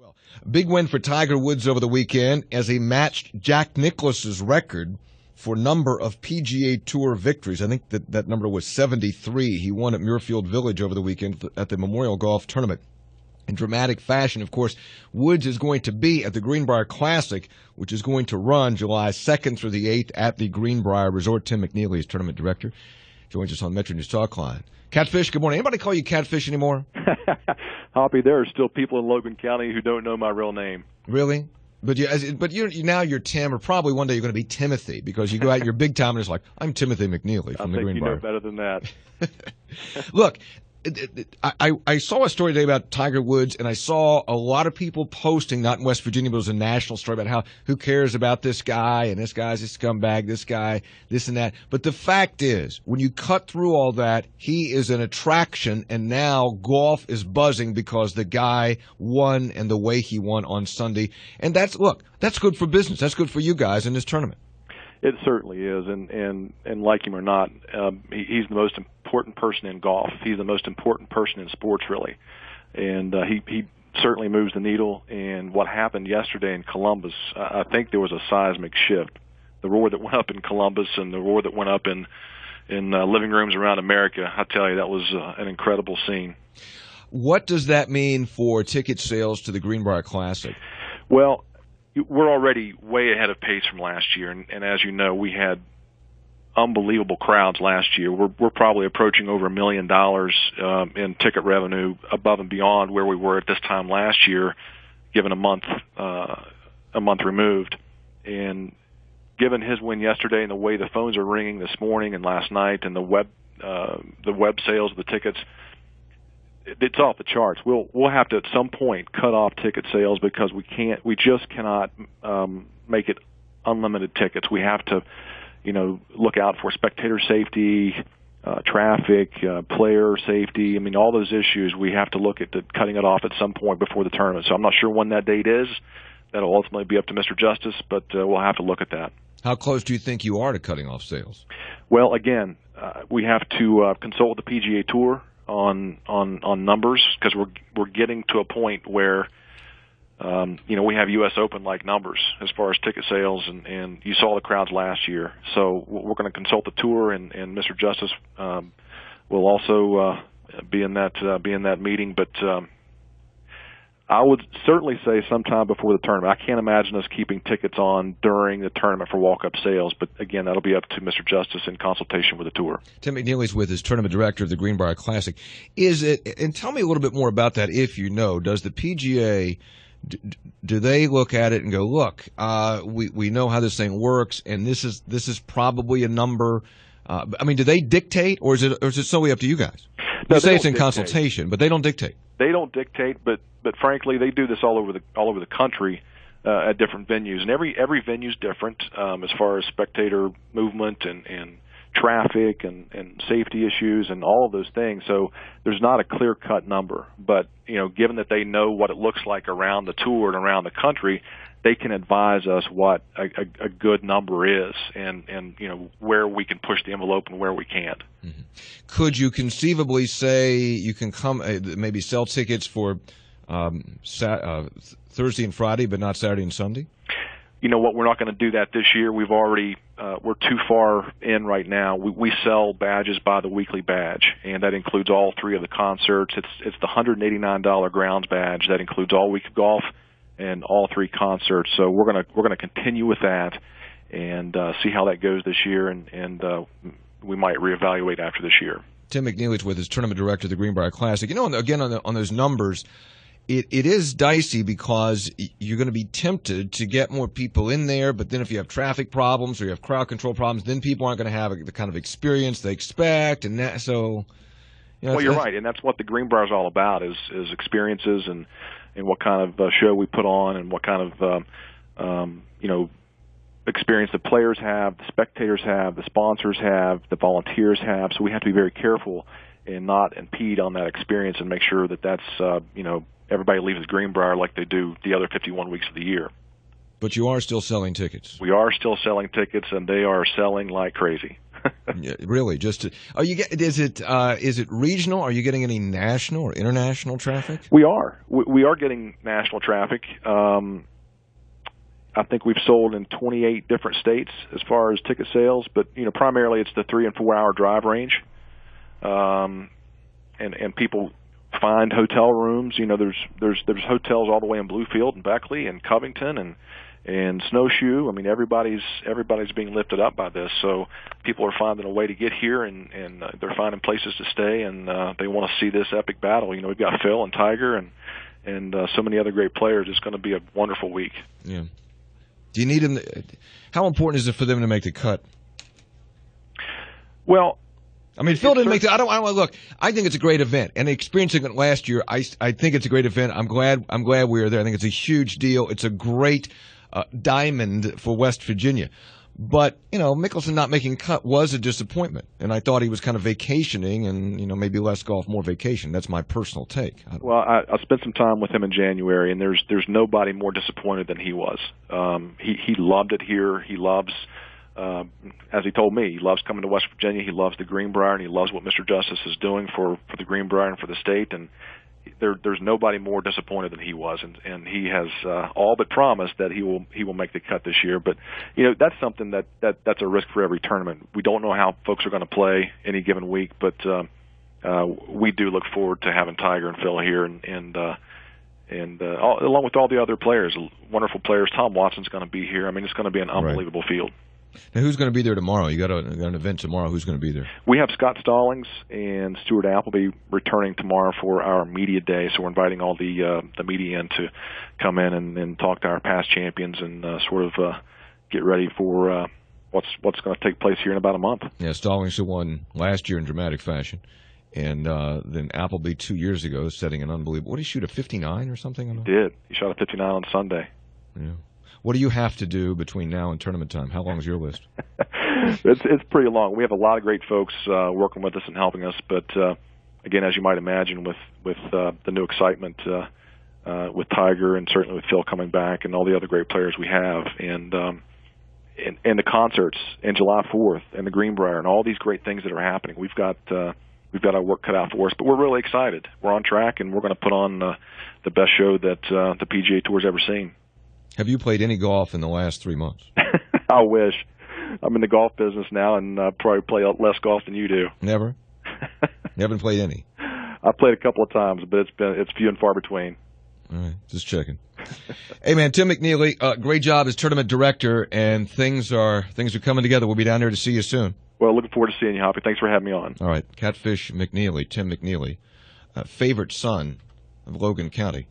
Well, big win for Tiger Woods over the weekend as he matched Jack Nicklaus's record for number of PGA Tour victories. I think that number was 73. He won at Muirfield Village over the weekend at the Memorial Golf Tournament. In dramatic fashion, of course, Woods is going to be at the Greenbrier Classic, which is going to run July 2nd through the 8th at the Greenbrier Resort. Tim McNeely is tournament director. Joins us on Metro News Talkline. Catfish, good morning. Anybody call you Catfish anymore? Hoppy, there are still people in Logan County who don't know my real name. Really? But now you're Tim, or probably one day you're going to be Timothy, because you go out, you're big time, and it's like, I'm Timothy McNeely from the Greenbrier. I think you know better than that. Look, I saw a story today about Tiger Woods, and I saw a lot of people posting, not in West Virginia, but it was a national story about how, who cares about this guy, and this guy's a scumbag, this guy, this and that. But the fact is, when you cut through all that, he is an attraction, and now golf is buzzing because the guy won and the way he won on Sunday. And that's good for business. That's good for you guys in this tournament. It certainly is, and like him or not, he's the most important person in golf. He's the most important person in sports, really, and he certainly moves the needle. And what happened yesterday in Columbus, I think there was a seismic shift. The roar that went up in Columbus and the roar that went up in living rooms around America, I tell you, that was an incredible scene. What does that mean for ticket sales to the Greenbrier Classic? Well, we're already way ahead of pace from last year, and as you know, we had unbelievable crowds last year. We're probably approaching over $1 million in ticket revenue above and beyond where we were at this time last year, given a month removed. And given his win yesterday and the way the phones are ringing this morning and last night, and the web sales of the tickets, it's off the charts. We'll have to at some point cut off ticket sales because we just cannot make it unlimited tickets. We have to, look out for spectator safety, traffic, player safety. I mean, all those issues. We have to look at cutting it off at some point before the tournament. So I'm not sure when that date is. That'll ultimately be up to Mr. Justice, but we'll have to look at that. How close do you think you are to cutting off sales? Well, again, we have to consult the PGA Tour on numbers, because we're getting to a point where we have U.S. Open like numbers as far as ticket sales, and you saw the crowds last year. So we're going to consult the tour, and Mr. Justice will also be in that meeting. But I would certainly say sometime before the tournament. I can't imagine us keeping tickets on during the tournament for walk-up sales, but again, that'll be up to Mr. Justice in consultation with the tour. Tim McNeely's with us, tournament director of the Greenbrier Classic. And tell me a little bit more about that, if you know. Does the PGA, do they look at it and go, look, we know how this thing works, and this is probably a number? Do they dictate, or is it solely up to you guys? You say it's in consultation, but they don't dictate. They don't dictate, but frankly, they do this all over the country at different venues, and every venue is different as far as spectator movement and traffic and safety issues and all of those things. So there's not a clear-cut number, but given that they know what it looks like around the tour and around the country, they can advise us what a good number is, and where we can push the envelope and where we can't. Mm-hmm. Could you conceivably say you can come maybe sell tickets for Thursday and Friday, but not Saturday and Sunday? You know what? We're not going to do that this year. We've already we're too far in right now. We sell badges by the weekly badge, and that includes all three of the concerts. It's the $189 grounds badge that includes all week of golf and all three concerts. So we're gonna continue with that and see how that goes this year, and we might reevaluate after this year. Tim McNeely's with us, tournament director of the Greenbrier Classic. Again, on those numbers, it is dicey because you're going to be tempted to get more people in there, but then if you have traffic problems or you have crowd control problems, then people aren't going to have the kind of experience they expect, and that so. Well, you're right, and that's what the Greenbrier is all about: is experiences and what kind of show we put on, and what kind of experience the players have, the spectators have, the sponsors have, the volunteers have. So we have to be very careful and not impede on that experience, and make sure that that's everybody leaves the Greenbrier like they do the other 51 weeks of the year. But you are still selling tickets. We are still selling tickets, and they are selling like crazy. Yeah, really, are you is it regional? Are you getting any national or international traffic? We are getting national traffic. I think we've sold in 28 different states as far as ticket sales, but primarily it's the 3 and 4 hour drive range, and people find hotel rooms. There's hotels all the way in Bluefield and Beckley and Covington and Snowshoe. I mean, everybody's being lifted up by this, so people are finding a way to get here, and they're finding places to stay, and they want to see this epic battle. We've got Phil and Tiger and so many other great players. It's going to be a wonderful week. Yeah. Do you need them? How important is it for them to make the cut? Well, I mean, Phil didn't make the. I don't look. I think it's a great event, and experiencing it last year, I think it's a great event. I'm glad we were there. I think it's a huge deal. It's a great diamond for West Virginia. But Mickelson not making cut was a disappointment, and I thought he was kind of vacationing, and maybe less golf, more vacation. That's my personal take. Well, I spent some time with him in January, and there's nobody more disappointed than he was. He loved it here. He loves, as he told me, he loves coming to West Virginia. He loves the Greenbrier, and he loves what Mr. Justice is doing for the Greenbrier and for the state. And there's nobody more disappointed than he was, and he has all but promised that he will make the cut this year. But that's something that's a risk for every tournament. We don't know how folks are going to play any given week, but we do look forward to having Tiger and Phil here, and along with all the other players, wonderful players. Tom Watson's going to be here. I mean, it's going to be an unbelievable field. Now, who's going to be there tomorrow? You got an event tomorrow. Who's going to be there? We have Scott Stallings and Stuart Appleby returning tomorrow for our media day. So we're inviting all the media in to come in and talk to our past champions and sort of get ready for what's going to take place here in about a month. Yeah, Stallings won last year in dramatic fashion, and then Appleby 2 years ago setting an unbelievable. What did he shoot, a 59 or something? He did. He shot a 59 on Sunday. Yeah. What do you have to do between now and tournament time? How long is your list? It's pretty long. We have a lot of great folks working with us and helping us. But again, as you might imagine, with the new excitement with Tiger and certainly with Phil coming back and all the other great players we have, and the concerts and July 4th and the Greenbrier and all these great things that are happening, we've got our work cut out for us. But we're really excited. We're on track, and we're going to put on the best show that the PGA Tour's ever seen. Have you played any golf in the last 3 months? I wish. I'm in the golf business now, and probably play less golf than you do. Never? You haven't played any? I've played a couple of times, but it's few and far between. All right, just checking. Hey, man, Tim McNeely, great job as tournament director, and things are coming together. We'll be down there to see you soon. Well, looking forward to seeing you, Hoppy. Thanks for having me on. All right, Catfish McNeely, Tim McNeely, favorite son of Logan County.